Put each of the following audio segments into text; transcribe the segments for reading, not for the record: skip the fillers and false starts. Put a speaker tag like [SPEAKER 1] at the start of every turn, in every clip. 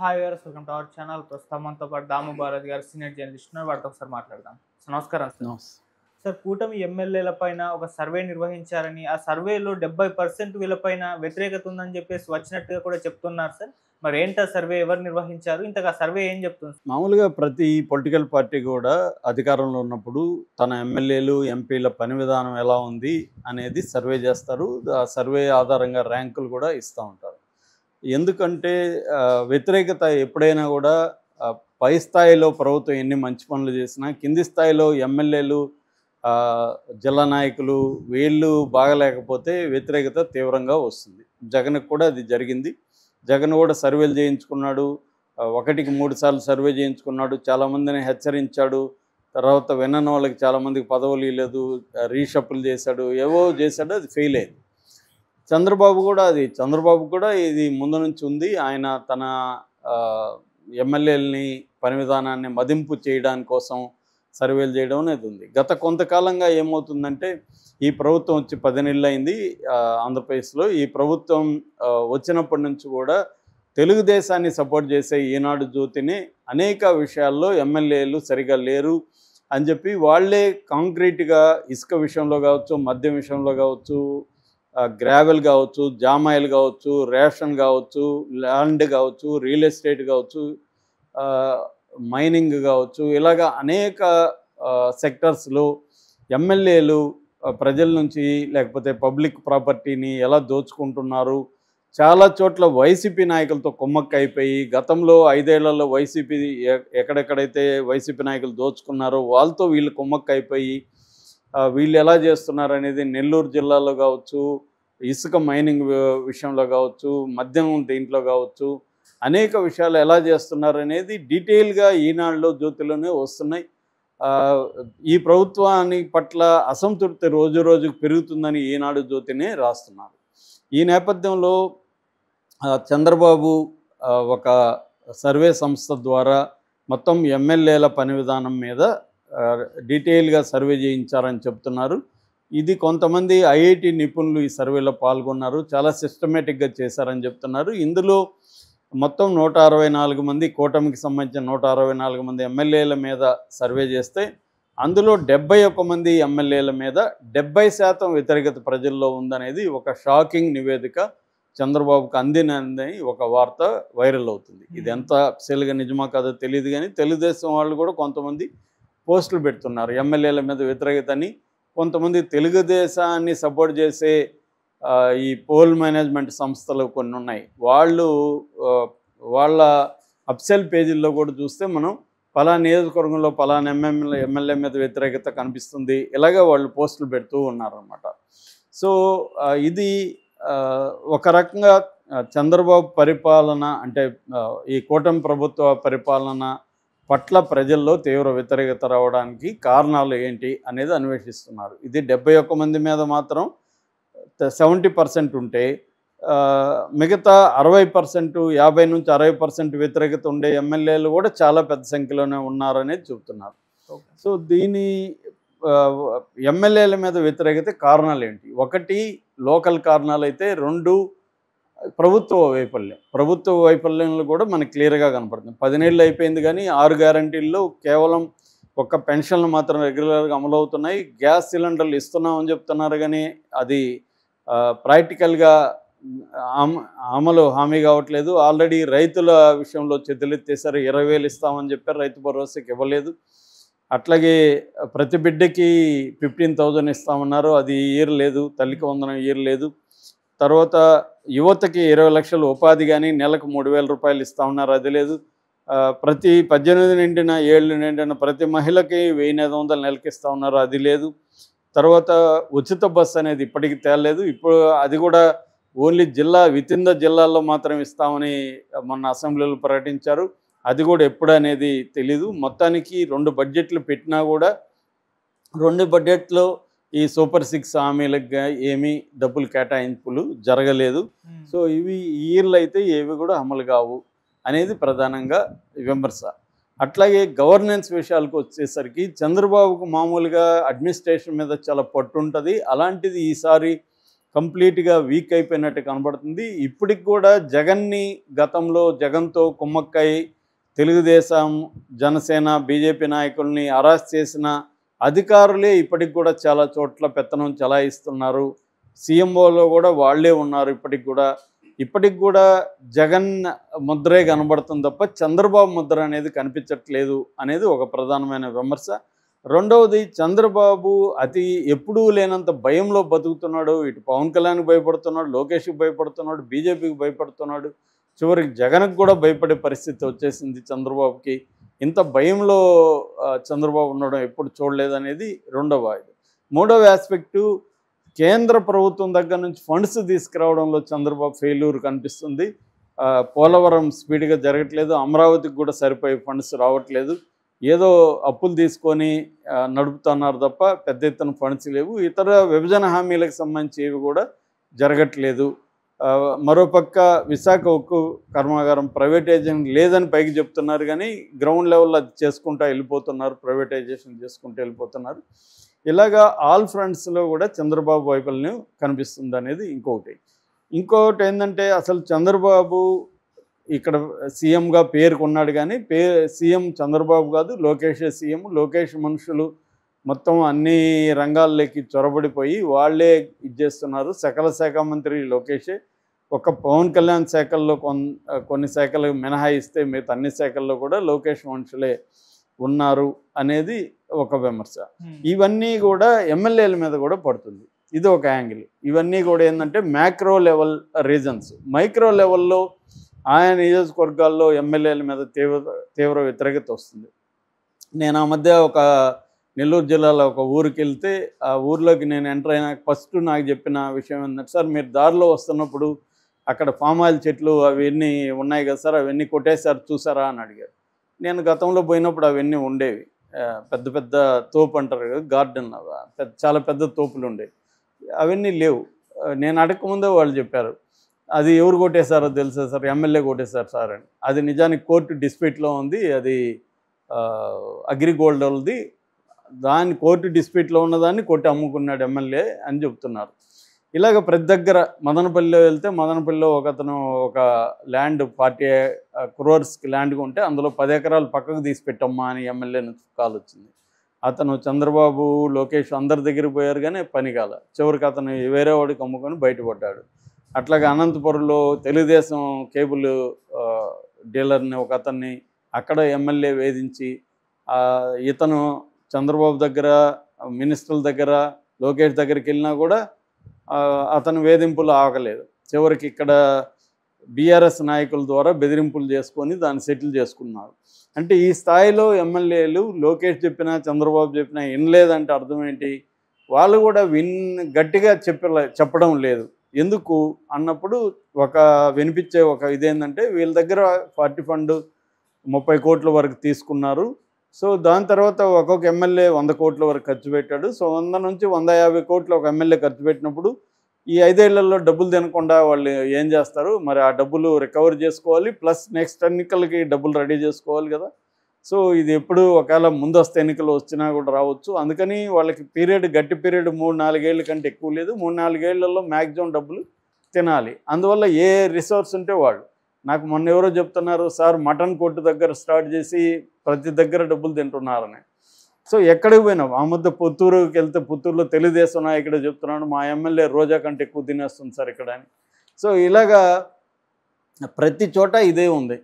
[SPEAKER 1] Hi viewers, welcome to our channel. ప్రస్తుతం మనతో పాటు దాము భారత్ గారు సీనియర్ జర్నలిస్ట్ ఉన్నారు. వారితో ఒకసారి మాట్లాడదాం. నమస్కారం సార్.
[SPEAKER 2] నమస్తే.
[SPEAKER 1] సార్, కూటమి ఎమ్మెల్యేల పైన ఒక సర్వే నిర్వహించారని, ఆ సర్వేలో 70% వీళ్ళపైన వ్యతిరేకత ఉందని చెప్పేసి వచ్చినట్టుగా కూడా చెప్తున్నారు సార్. మరి ఏంటి ఆ సర్వే, ఎవరు నిర్వహించారు, ఇంతగా సర్వే ఏం చెప్తుంది?
[SPEAKER 2] మామూలుగా ప్రతి పొలిటికల్ పార్టీ కూడా అధికారంలో ఉన్నప్పుడు తన ఎమ్మెల్యేలు ఎంపీల పని విధానం ఎలా ఉంది అనేది సర్వే చేస్తారు. ఆ సర్వే ఆధారంగా ర్యాంకులు కూడా ఇస్తూ ఉంటారు. ఎందుకంటే వ్యతిరేకత ఎప్పుడైనా కూడా పై స్థాయిలో ప్రభుత్వం ఎన్ని మంచి పనులు చేసినా కింది స్థాయిలో ఎమ్మెల్యేలు జిల్లా నాయకులు వీళ్ళు బాగలేకపోతే వ్యతిరేకత తీవ్రంగా వస్తుంది. జగన్కి కూడా అది జరిగింది. జగన్ కూడా సర్వేలు చేయించుకున్నాడు, 1కి 3 సార్లు సర్వే చేయించుకున్నాడు, చాలామందిని హెచ్చరించాడు. తర్వాత విన్నన వాళ్ళకి చాలామందికి పదవులు ఇవ్వలేదు, రీషఫుల్ చేశాడు, ఏవో చేశాడు, అది ఫెయిల్ అయింది. చంద్రబాబు కూడా ఇది ముందు నుంచి ఉంది. ఆయన తన ఎమ్మెల్యేలని పని విధానాన్ని మదింపు చేయడానికి కోసం సర్వేలు చేయడం అనేది ఉంది. గత కొంతకాలంగా ఏమవుతుందంటే, ఈ ప్రభుత్వం వచ్చి 10 నెలలు అయింది ఆంధ్రప్రదేశ్లో. ఈ ప్రభుత్వం వచ్చినప్పటి నుంచి కూడా తెలుగుదేశాన్ని సపోర్ట్ చేసే ఈనాడు జ్యోతిని అనేక విషయాల్లో ఎమ్మెల్యేలు సరిగా లేరు అని చెప్పి వాళ్ళే కాంక్రీట్గా ఇసుక విషయంలో కావచ్చు, మద్యం విషయంలో కావచ్చు, గ్రావెల్ కావచ్చు, జామాయిల్ కావచ్చు, రేషన్ కావచ్చు, ల్యాండ్ కావచ్చు, రియల్ ఎస్టేట్ కావచ్చు, మైనింగ్ కావచ్చు, ఇలాగా అనేక సెక్టర్స్లో ఎమ్మెల్యేలు ప్రజల నుంచి లేకపోతే పబ్లిక్ ప్రాపర్టీని ఎలా దోచుకుంటున్నారు. చాలా చోట్ల వైసీపీ నాయకులతో కుమ్మక్క అయిపోయి, గతంలో 5 ఏళ్లలో వైసీపీ ఎక్కడెక్కడైతే వైసీపీ నాయకులు దోచుకున్నారో వాళ్ళతో వీళ్ళు కుమ్మక్క అయిపోయి వీళ్ళు ఎలా చేస్తున్నారు అనేది నెల్లూరు జిల్లాలో కావచ్చు, ఇసుక మైనింగ్ విషయంలో కావచ్చు, మద్యం దీంట్లో కావచ్చు, అనేక విషయాలు ఎలా చేస్తున్నారు అనేది డీటెయిల్గా ఈనాడులో జ్యోతిలోనే వస్తున్నాయి. ఈ ప్రభుత్వాన్ని పట్ల అసంతృప్తి రోజు రోజుకు పెరుగుతుందని ఈనాడు జ్యోతినే రాస్తున్నారు. ఈ నేపథ్యంలో చంద్రబాబు ఒక సర్వే సంస్థ ద్వారా మొత్తం ఎమ్మెల్యేల పని విధానం మీద డీటెయిల్గా సర్వే చేయించారని చెప్తున్నారు. ఇది కొంతమంది ఐఐటి నిపుణులు ఈ సర్వేలో పాల్గొన్నారు, చాలా సిస్టమేటిక్గా చేశారని చెప్తున్నారు. ఇందులో మొత్తం 164 మంది, కూటమికి సంబంధించిన 164 మంది ఎమ్మెల్యేల మీద సర్వే చేస్తే అందులో 71 మంది ఎమ్మెల్యేల మీద 70% వ్యతిరేకత ప్రజల్లో ఉందనేది ఒక షాకింగ్ నివేదిక చంద్రబాబుకు అందినని ఒక వార్త వైరల్ అవుతుంది. ఇది ఎంత అఫీషియల్గా నిజమా కాదో తెలియదు, కానీ తెలుగుదేశం వాళ్ళు కూడా కొంతమంది పోస్టులు పెడుతున్నారు ఎమ్మెల్యేల మీద వ్యతిరేకత అని. కొంతమంది తెలుగుదేశాన్ని సపోర్ట్ చేసే ఈ పోల్ మేనేజ్మెంట్ సంస్థలు కొన్ని ఉన్నాయి, వాళ్ళ అఫీషియల్ పేజీల్లో కూడా చూస్తే మనం పలానా నియోజకవర్గంలో పలానా ఎమ్మెల్యే మీద వ్యతిరేకత కనిపిస్తుంది, ఇలాగే వాళ్ళు పోస్టులు పెడుతూ ఉన్నారన్నమాట. సో ఇది ఒక రకంగా చంద్రబాబు పరిపాలన అంటే ఈ కూటమి ప్రభుత్వ పరిపాలన పట్ల ప్రజల్లో తీవ్ర వ్యతిరేకత రావడానికి కారణాలు ఏంటి అనేది అన్వేషిస్తున్నారు. ఇది 71 మంది మీద మాత్రం 70% ఉంటే మిగతా 60%, 50 నుంచి 60% వ్యతిరేకత ఉండే ఎమ్మెల్యేలు కూడా చాలా పెద్ద సంఖ్యలోనే ఉన్నారనేది చెబుతున్నారు. సో దీని ఎమ్మెల్యేల మీద వ్యతిరేకత కారణాలు ఏంటి? 1 లోకల్ కారణాలు అయితే, 2 ప్రభుత్వ వైఫల్యంలో కూడా మనకు క్లియర్గా కనపడుతుంది. 10 ఏళ్ళు అయిపోయింది, కానీ 6 గ్యారంటీల్లో కేవలం ఒక్క పెన్షన్లు మాత్రం రెగ్యులర్గా అమలవుతున్నాయి. గ్యాస్ సిలిండర్లు ఇస్తున్నామని చెప్తున్నారు, కానీ అది ప్రాక్టికల్గా అమలు హామీ కావట్లేదు. ఆల్రెడీ రైతుల విషయంలో చేతులెత్తేసారు. 20,000 ఇస్తామని చెప్పారు, రైతు భరోసాకి ఇవ్వలేదు. అట్లాగే ప్రతి బిడ్డకి 15,000 ఇస్తామన్నారు, అది ఇయర్ లేదు. తల్లికి వందనం ఇయర్ లేదు. తర్వాత యువతకి 20 లక్షలు ఉపాధి, కానీ నెలకు 3,000 రూపాయలు ఇస్తామన్నారు, అది లేదు. ప్రతి 18 ఏళ్ళు నిండిన ప్రతి మహిళకి 1,500 నెలకి ఇస్తా ఉన్నారు, అది లేదు. తర్వాత ఉచిత బస్సు అనేది ఇప్పటికీ తేలలేదు. ఇప్పుడు అది కూడా ఓన్లీ వితిన్ ద జిల్లాల్లో మాత్రం ఇస్తామని మొన్న అసెంబ్లీలో ప్రకటించారు, అది కూడా ఎప్పుడు అనేది తెలీదు. మొత్తానికి 2 బడ్జెట్లు పెట్టినా కూడా 2 బడ్జెట్లో ఈ సూపర్ 6 హామీలకు ఏమీ డబ్బులు కేటాయింపులు జరగలేదు. సో ఇవి ఈ ఇయర్లో అయితే ఏవి కూడా అమలు కావు అనేది ప్రధానంగా విమర్శ. అట్లాగే గవర్నెన్స్ విషయాలకు వచ్చేసరికి చంద్రబాబుకు మామూలుగా అడ్మినిస్ట్రేషన్ మీద చాలా పట్టు ఉంటుంది. అలాంటిది ఈసారి కంప్లీట్గా వీక్ అయిపోయినట్టు కనబడుతుంది. ఇప్పటికి కూడా జగన్ని గతంలో జగన్తో కుమ్మక్కై తెలుగుదేశం, జనసేన, బీజేపీ నాయకుల్ని అరెస్ట్ చేసిన అధికారులే ఇప్పటికి కూడా చాలా చోట్ల పెత్తనం చెలాయిస్తున్నారు. సీఎంఓలో కూడా వాళ్ళే ఉన్నారు. ఇప్పటికి కూడా జగన్ ముద్రే కనబడుతుంది తప్ప చంద్రబాబు ముద్ర అనేది కనిపించట్లేదు అనేది ఒక ప్రధానమైన విమర్శ. రెండవది, చంద్రబాబు ఎప్పుడూ లేనంత భయంలో బతుకుతున్నాడు. ఇటు పవన్ కళ్యాణ్కి భయపడుతున్నాడు, లోకేష్కి భయపడుతున్నాడు, బీజేపీకి భయపడుతున్నాడు, చివరికి జగన్కి కూడా భయపడే పరిస్థితి వచ్చేసింది చంద్రబాబుకి. ఇంత భయంలో చంద్రబాబు ఉండడం ఎప్పుడు చూడలేదనేది రెండవ ఇది. మూడవ ఆస్పెక్టు, కేంద్ర ప్రభుత్వం దగ్గర నుంచి ఫండ్స్ తీసుకురావడంలో చంద్రబాబు ఫెయిల్యూర్ కనిపిస్తుంది. పోలవరం స్పీడ్గా జరగట్లేదు, అమరావతికి కూడా సరిపోయే ఫండ్స్ రావట్లేదు. ఏదో అప్పులు తీసుకొని నడుపుతున్నారు తప్ప పెద్ద ఎత్తున ఫండ్స్ లేవు. ఇతర విభజన హామీలకు సంబంధించి ఏవి కూడా జరగట్లేదు. మరోపక్క విశాఖ ఉక్కు కర్మాగారం ప్రైవేటైజేషన్ లేదని పైకి చెప్తున్నారు, కానీ గ్రౌండ్ లెవెల్లో అది చేసుకుంటూ వెళ్ళిపోతున్నారు, ప్రైవేటైజేషన్ చేసుకుంటూ వెళ్ళిపోతున్నారు. ఇలాగా ఆల్ ఫ్రంట్స్లో కూడా చంద్రబాబు వైఫల్యం కనిపిస్తుంది అనేది ఇంకొకటి ఏంటంటే, అసలు చంద్రబాబు ఇక్కడ సీఎంగా పేరుకున్నాడు, కానీ సీఎం చంద్రబాబు కాదు, లోకేషే సీఎం. లోకేష్ మనుషులు మొత్తం అన్ని రంగాల్లోకి చొరబడిపోయి వాళ్ళే చేస్తున్నారు. సకల శాఖ మంత్రి లోకేషే. ఒక పవన్ కళ్యాణ్ శాఖల్లో కొన్ని శాఖలు మినహాయిస్తే మిగతా అన్ని శాఖల్లో కూడా లోకేష్ మనుషులే ఉన్నారు అనేది ఒక విమర్శ. ఇవన్నీ కూడా ఎమ్మెల్యేల మీద కూడా పడుతుంది. ఇది ఒక యాంగిల్. ఇవన్నీ కూడా ఏంటంటే మ్యాక్రో లెవెల్ రీజన్స్. మైక్రో లెవెల్లో ఆయా నియోజకవర్గాల్లో ఎమ్మెల్యేల మీద తీవ్ర వ్యతిరేకత వస్తుంది. నేను ఆ మధ్య ఒక నెల్లూరు జిల్లాలో ఒక ఊరికి వెళ్తే, ఆ ఊర్లోకి నేను ఎంటర్ అయినా ఫస్ట్ నాకు చెప్పిన విషయం ఏంటంటే, సార్ మీరు దారిలో వస్తున్నప్పుడు అక్కడ ఫామ్ ఆయిల్ చెట్లు అవన్నీ ఉన్నాయి కదా సార్, అవన్నీ కొట్టేసారు చూసారా అని అడిగారు. నేను గతంలో పోయినప్పుడు అవన్నీ ఉండేవి, పెద్ద పెద్ద తోపు అంటారు కదా, గార్డెన్, చాలా పెద్ద తోపులు ఉండేవి. అవన్నీ లేవు. నేను అడగకముందే వాళ్ళు చెప్పారు, అది ఎవరు కొట్టేశారో తెలుసా సార్, ఎమ్మెల్యే కొట్టేశారు సార్ అని. అది నిజానికి కోర్టు డిస్ప్యూట్లో ఉంది, అది అగ్రిగోల్డ్ వాళ్ళది. దాన్ని కోర్టు డిస్ప్యూట్లో ఉన్నదాన్ని కొట్టి అమ్ముకున్నాడు ఎమ్మెల్యే అని చెప్తున్నారు. ఇలాగ ప్రతి దగ్గర మదనపల్లిలో వెళ్తే, మదనపల్లిలో ఒకతను ఒక ల్యాండ్ 40 crores ల్యాండ్ కొంటే అందులో 10 ఎకరాలు పక్కకు తీసి పెట్టమ్మా అని ఎమ్మెల్యే నుంచి కాల్ వచ్చింది. అతను చంద్రబాబు, లోకేష్ అందరి దగ్గరికి పోయారు, కానీ పని కాల. చివరికి అతను వేరే వాడికి అమ్ముకొని బయటపడ్డాడు. అట్లాగే అనంతపురంలో తెలుగుదేశం కేబుల్ డీలర్ని ఒక అతన్ని అక్కడ ఎమ్మెల్యే వేధించి, ఇతను చంద్రబాబు దగ్గర, మినిస్టర్ల దగ్గర, లోకేష్ దగ్గరికి వెళ్ళినా కూడా అతను వేధింపులు ఆగలేదు. చివరికి ఇక్కడ బీఆర్ఎస్ నాయకుల ద్వారా బెదిరింపులు చేసుకొని దాన్ని సెటిల్ చేసుకున్నారు. అంటే ఈ స్థాయిలో ఎమ్మెల్యేలు లోకేష్ చెప్పినా చంద్రబాబు చెప్పినా వినలేదంటే అర్థం ఏంటి? వాళ్ళు కూడా గట్టిగా చెప్పడం లేదు. ఎందుకు అన్నప్పుడు వినిపించే ఒక ఇదేంటంటే, వీళ్ళ దగ్గర 40 ఫండ్ 30 కోట్ల వరకు తీసుకున్నారు. సో దాని తర్వాత ఒక్కొక్క ఎమ్మెల్యే 100 కోట్ల వరకు ఖర్చు పెట్టాడు. సో 100 నుంచి 150 కోట్లు ఒక ఎమ్మెల్యే ఖర్చు పెట్టినప్పుడు ఈ 5 ఏళ్లలో డబ్బులు తినకుండా వాళ్ళు ఏం చేస్తారు? మరి ఆ డబ్బులు రికవర్ చేసుకోవాలి, ప్లస్ నెక్స్ట్ ఎన్నికలకి డబ్బులు రెడీ చేసుకోవాలి కదా. సో ఇది ఎప్పుడు ఒకవేళ ముందస్తు ఎన్నికలు వచ్చినా కూడా రావచ్చు. అందుకని వాళ్ళకి గట్టి పీరియడ్ 3-4 ఏళ్ళ కంటే ఎక్కువ లేదు. 3-4 ఏళ్లలో మ్యాక్సిమం డబ్బులు తినాలి. అందువల్ల ఏ రిసోర్స్ ఉంటే వాళ్ళు. నాకు మొన్న ఎవరో చెప్తున్నారు, సార్ మటన్ కొట్టు దగ్గర స్టార్ట్ చేసి ప్రతి దగ్గర డబ్బులు తింటున్నారని. సో ఎక్కడికి పోయినావు? ఆ మధ్య పుత్తూరుకి వెళ్తే పుత్తూరులో తెలుగుదేశం నాయకుడే చెప్తున్నాడు, మా ఎమ్మెల్యే రోజా కంటే ఎక్కువ తినేస్తుంది సార్ ఇక్కడ అని. సో ఇలాగా ప్రతి చోట ఇదే ఉంది.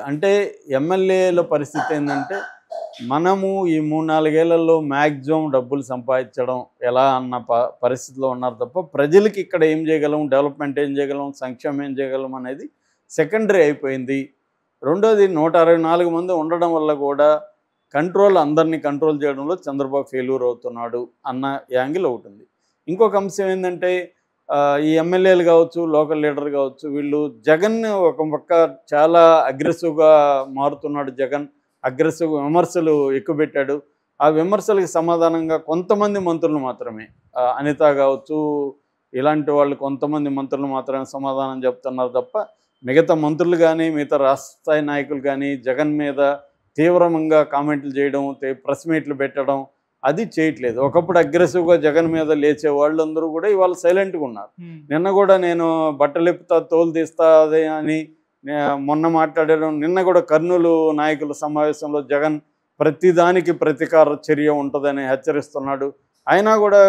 [SPEAKER 2] అంటే ఎమ్మెల్యేల పరిస్థితి ఏంటంటే, మనము ఈ 3-4 ఏళ్లలో మ్యాక్సిమం డబ్బులు సంపాదించడం ఎలా అన్న పరిస్థితిలో ఉన్నారు తప్ప, ప్రజలకి ఇక్కడ ఏం చేయగలం, డెవలప్మెంట్ ఏం చేయగలం, సంక్షేమం ఏం చేయగలం అనేది సెకండరీ అయిపోయింది. రెండోది 164 మంది ఉండడం వల్ల కూడా అందరినీ కంట్రోల్ చేయడంలో చంద్రబాబు ఫెయిల్యూర్ అవుతున్నాడు అన్న యాంగిల్ ఒకటి ఉంది. ఇంకొక అంశం ఏంటంటే, ఈ ఎమ్మెల్యేలు కావచ్చు, లోకల్ లీడర్ కావచ్చు, వీళ్ళు జగన్ ఒక పక్క చాలా అగ్రెసివ్గా మారుతున్నాడు. జగన్ అగ్రెసివ్ విమర్శలు ఎక్కువ పెట్టాడు. ఆ విమర్శలకు సమాధానంగా కొంతమంది మంత్రులు మాత్రమే, అనిత కావచ్చు, ఇలాంటి వాళ్ళు కొంతమంది మంత్రులు మాత్రమే సమాధానం చెప్తున్నారు తప్ప, మిగతా మంత్రులు కానీ మిగతా రాష్ట్ర స్థాయి నాయకులు కానీ జగన్ మీద తీవ్రంగా కామెంట్లు చేయడం, ప్రెస్ మీట్లు పెట్టడం, అది చేయట్లేదు. ఒకప్పుడు అగ్రెసివ్గా జగన్ మీద లేచే వాళ్ళందరూ కూడా ఇవాళ సైలెంట్గా ఉన్నారు. నిన్న కూడా నేను బట్టలిప్పుతా తోలు తీస్తా అదే అని మొన్న మాట్లాడడం, నిన్న కూడా కర్నూలు నాయకుల సమావేశంలో జగన్ ప్రతిదానికి ప్రతీకార చర్య ఉంటుందని హెచ్చరిస్తున్నాడు. అయినా కూడా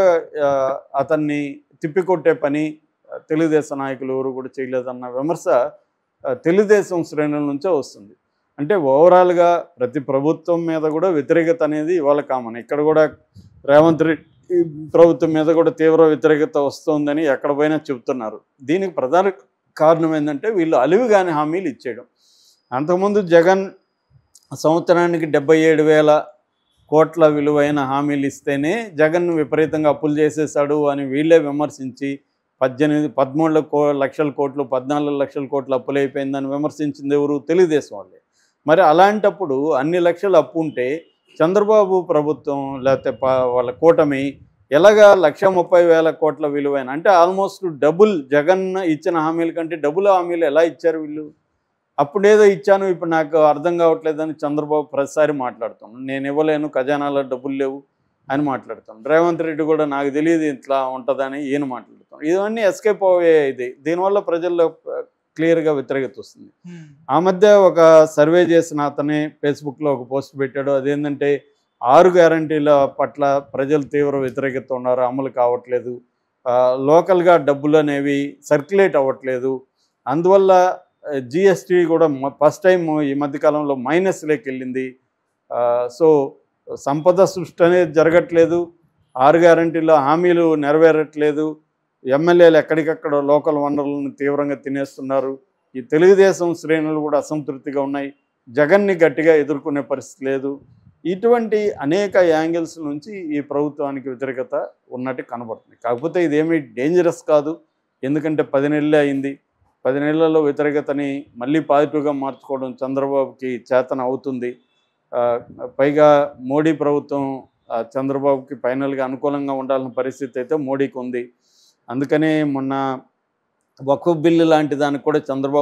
[SPEAKER 2] అతన్ని తిప్పికొట్టే పని తెలుగుదేశం నాయకులు ఎవరు కూడా చేయలేదన్న విమర్శ తెలుగుదేశం శ్రేణుల నుంచే వస్తుంది. అంటే ఓవరాల్గా ప్రతి ప్రభుత్వం మీద కూడా వ్యతిరేకత అనేది ఇవాళ కామన్. ఇక్కడ కూడా రేవంత్ రెడ్డి ప్రభుత్వం మీద కూడా తీవ్ర వ్యతిరేకత వస్తుందని ఎక్కడ పోయినా చెబుతున్నారు. దీనికి ప్రధాన కారణం ఏంటంటే వీళ్ళు అలివిగాని హామీలు ఇచ్చేయడం. అంతకుముందు జగన్ సంవత్సరానికి 77,000 కోట్ల విలువైన హామీలు ఇస్తేనే జగన్ విపరీతంగా అప్పులు చేసేసాడు అని వీళ్ళే విమర్శించి 13 లక్షల కోట్లు 14 లక్షల కోట్లు అప్పులు అయిపోయిందని విమర్శించింది ఎవరు? తెలుగుదేశం వాళ్ళే. మరి అలాంటప్పుడు అన్ని లక్షలు అప్పు ఉంటే చంద్రబాబు ప్రభుత్వం లేకపోతే వాళ్ళ కూటమి ఎలాగా 1,30,000 కోట్ల విలువైన, అంటే ఆల్మోస్ట్ డబుల్ జగన్ ఇచ్చిన హామీల కంటే డబుల్ హామీలు ఎలా ఇచ్చారు వీళ్ళు? అప్పుడేదో ఇచ్చాను ఇప్పుడు నాకు అర్థం కావట్లేదని చంద్రబాబు ప్రతిసారి మాట్లాడుతున్నాను. నేను ఇవ్వలేను, ఖజానాలో డబ్బులు లేవు అని మాట్లాడుతాను. రేవంత్ రెడ్డి కూడా నాకు తెలియదు ఇట్లా ఉంటుందని ఈయన మాట్లాడుతాను. ఇవన్నీ ఎస్కేప్ అయ్యే దీనివల్ల ప్రజల్లో క్లియర్గా వ్యతిరేకత వస్తుంది. ఆ మధ్య ఒక సర్వే చేసిన అతనే ఫేస్బుక్లో ఒక పోస్ట్ పెట్టాడు. అదేంటంటే 6 గ్యారంటీల పట్ల ప్రజలు తీవ్ర వ్యతిరేకత ఉన్నారు, అమలు కావట్లేదు, లోకల్గా డబ్బులు అనేవి సర్క్యులేట్ అవ్వట్లేదు, అందువల్ల జిఎస్టీ కూడా ఫస్ట్ టైం ఈ మధ్యకాలంలో మైనస్లోకి వెళ్ళింది. సో సంపద సృష్టి అనేది జరగట్లేదు, 6 గ్యారంటీల హామీలు నెరవేరట్లేదు, ఎమ్మెల్యేలు ఎక్కడికక్కడ లోకల్ వనరులను తీవ్రంగా తినేస్తున్నారు, ఈ తెలుగుదేశం శ్రేణులు కూడా అసంతృప్తిగా ఉన్నాయి, జగన్ని గట్టిగా ఎదుర్కొనే పరిస్థితి లేదు. ఇటువంటి అనేక యాంగిల్స్ నుంచి ఈ ప్రభుత్వానికి వ్యతిరేకత ఉన్నట్టు కనబడుతుంది. కాకపోతే ఇదేమీ డేంజరస్ కాదు, ఎందుకంటే 10 నెలలే అయింది. 10 నెలల్లో వ్యతిరేకతని మళ్ళీ పాజిటివ్గా మార్చుకోవడం చంద్రబాబుకి చేతన అవుతుంది. పైగా మోడీ ప్రభుత్వం చంద్రబాబుకి ఫైనల్గా అనుకూలంగా ఉండాల్సిన పరిస్థితి అయితే మోడీకి ఉంది. అందుకనే మొన్న వక్ఫ్ బిల్లు లాంటి దానికి కూడా చంద్రబాబు